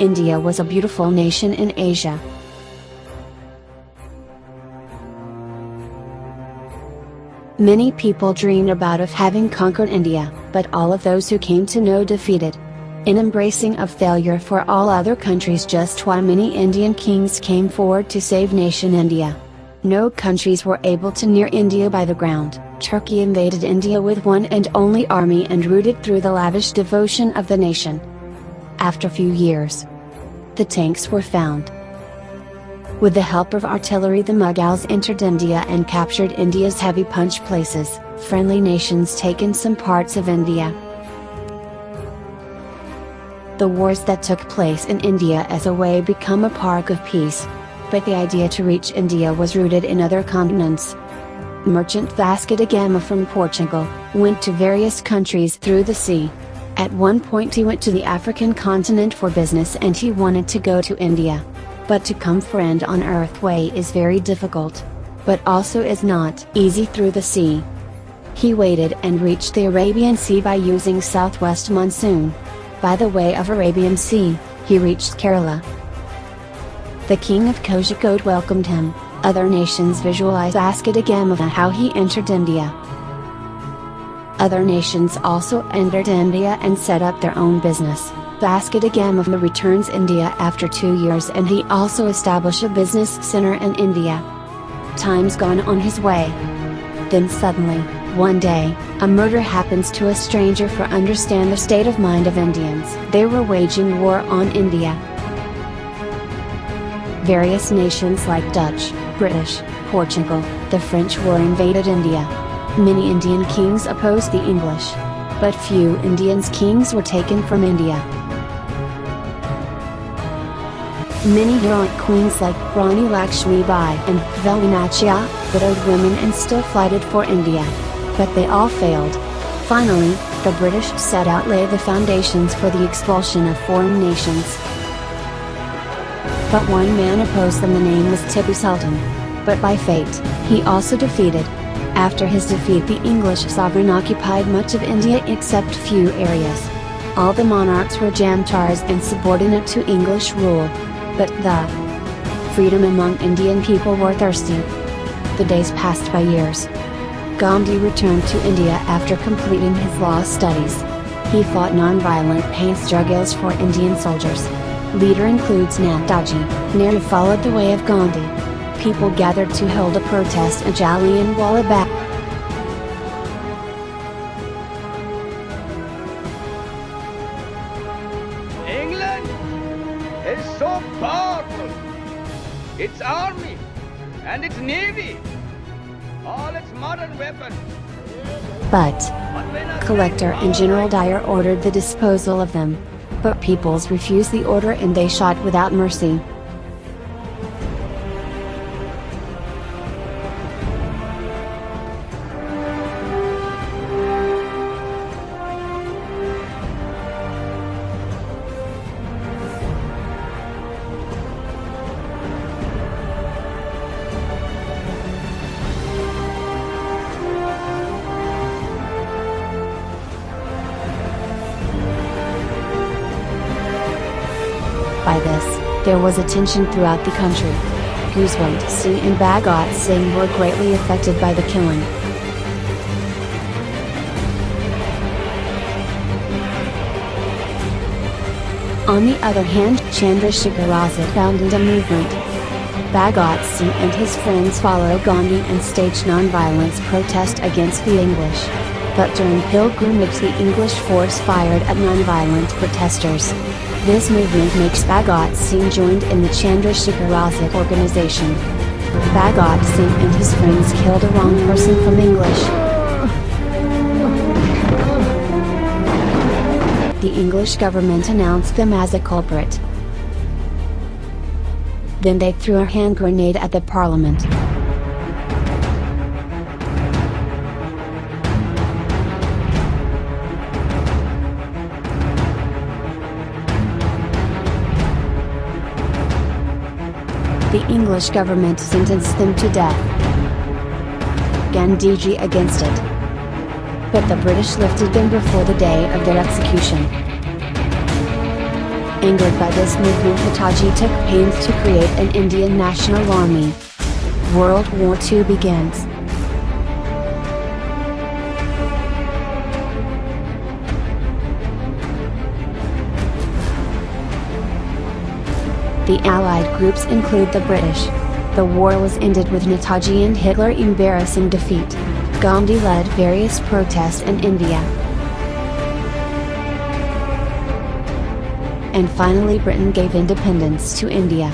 India was a beautiful nation in Asia. Many people dreamed about having conquered India, but all of those who came to know defeated. In embracing of failure for all other countries, just why many Indian kings came forward to save nation India. No countries were able to near India by the ground. Turkey invaded India with one and only army and rooted through the lavish devotion of the nation. After few years, the tanks were found. With the help of artillery, the Mughals entered India and captured India's heavy punch places. Friendly nations taken some parts of India. The wars that took place in India as a way become a park of peace. But the idea to reach India was rooted in other continents. Merchant Vasco da Gama from Portugal went to various countries through the sea. At one point he went to the African continent for business and he wanted to go to India. But to come friend on earth way is very difficult. But also is not easy through the sea. He waited and reached the Arabian Sea by using southwest monsoon. By the way of Arabian Sea, he reached Kerala. The king of Kozhikode welcomed him. Other nations visualized Vasco da Gama how he entered India. Other nations also entered India and set up their own business. Vasco da Gama returns India after 2 years and he also established a business center in India. Time's gone on his way. Then suddenly, one day, a murder happens to a stranger for understand the state of mind of Indians. They were waging war on India. Various nations like Dutch, British, Portugal, the French were invaded India. Many Indian kings opposed the English. But few Indian kings were taken from India. Many heroic queens like Rani Lakshmi Bai and Velinachya, widowed women and still fighted for India. But they all failed. Finally, the British set out lay the foundations for the expulsion of foreign nations. But one man opposed them, the name was Tipu Sultan. But by fate, he also defeated. After his defeat the English sovereign occupied much of India except few areas. All the monarchs were Jamtars and subordinate to English rule. But the freedom among Indian people were thirsty. The days passed by years. Gandhi returned to India after completing his law studies. He fought non-violent pain struggles for Indian soldiers. Leader includes Netaji. Nehru followed the way of Gandhi. People gathered to hold a protest in Jallianwala Bagh. England is so powerful. Its army and its navy, all its modern weapons. But Collector and General Dyer ordered the disposal of them. But peoples refused the order and they shot without mercy. By this, there was a tension throughout the country. Guswant Singh and Bhagat Singh were greatly affected by the killing. On the other hand, Chandrasekhar Azad founded a movement. Bhagat Singh and his friends followed Gandhi and staged non-violence protest against the English. But during pilgrimage the English force fired at non-violent protesters. This movement makes Bhagat Singh joined in the Chandrasekhar Azad organization. Bhagat Singh and his friends killed a wrong person from English. The English government announced them as a culprit. Then they threw a hand grenade at the parliament. The English government sentenced them to death. Gandhiji against it. But the British lifted them before the day of their execution. Angered by this movement, Netaji took pains to create an Indian National Army. World War II begins. The Allied groups include the British. The war was ended with Netaji and Hitler embarrassing defeat. Gandhi led various protests in India. And finally Britain gave independence to India.